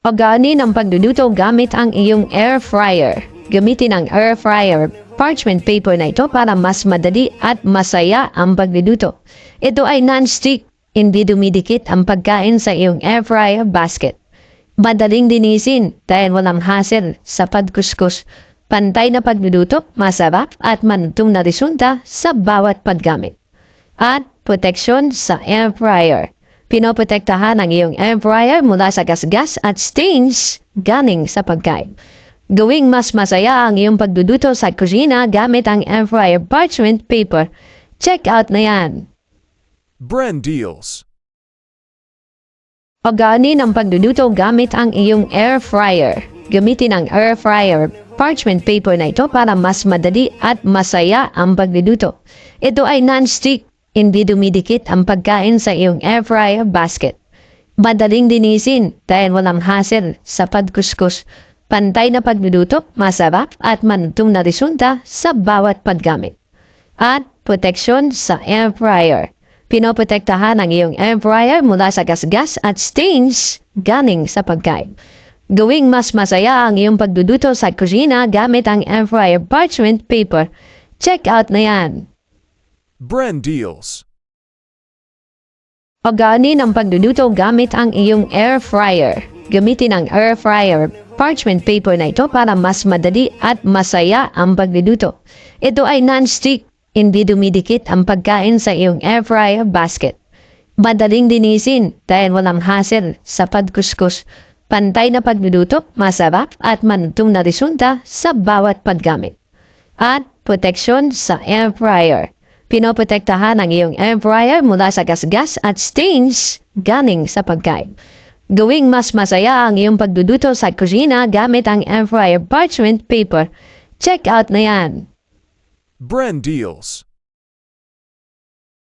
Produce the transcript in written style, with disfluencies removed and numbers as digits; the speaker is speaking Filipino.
Pagani ng pagluluto gamit ang iyong air fryer. Gamitin ang air fryer parchment paper na ito para mas madali at masaya ang pagluluto. Ito ay non-stick, hindi dumidikit ang pagkain sa iyong air fryer basket. Madaling linisin dahil walang hassle sa pagkuskus. Pantay na pagluluto, masarap at manutong na resulta sa bawat paggamit. At proteksyon sa air fryer. Pinoprotektahan ang iyong air fryer mula sa gasgas at stains galing sa pagkain. Gawing mas masaya ang iyong pagluluto sa kusina gamit ang air fryer parchment paper. Check out na yan! Bren Deals. Pagani ng pagluluto gamit ang iyong air fryer. Gamitin ang air fryer parchment paper na ito para mas madali at masaya ang pagluluto. Ito ay non-stick, hindi dumidikit ang pagkain sa iyong air fryer basket. Madaling linisin dahil walang hassle sa pagkuskus. Pantay na pagluluto, masarap at manutong na resulta sa bawat paggamit. At proteksyon sa air fryer. Pinoprotektahan ang iyong air fryer mula sa gasgas at stains galing sa pagkain. Gawing mas masaya ang iyong pagluluto sa kusina gamit ang air fryer parchment paper. Check out na yan! Bren Deals. Pagani ng pagluluto gamit ang iyong air fryer. Gamitin ang air fryer parchment paper na ito para mas madali at masaya ang pagluluto. Ito ay non-stick, hindi dumidikit ang pagkain sa iyong air fryer basket. Madaling linisin dahil walang hassle sa pagkuskus. Pantay na pagluluto, masarap at manutong na resulta sa bawat paggamit. At proteksyon sa air fryer. Pinoprotektahan ang iyong air fryer mula sa gasgas at stains galing sa pagkain. Gawing mas masaya ang iyong pagluluto sa kusina gamit ang air fryer parchment paper. Check out na yan! Bren Deals.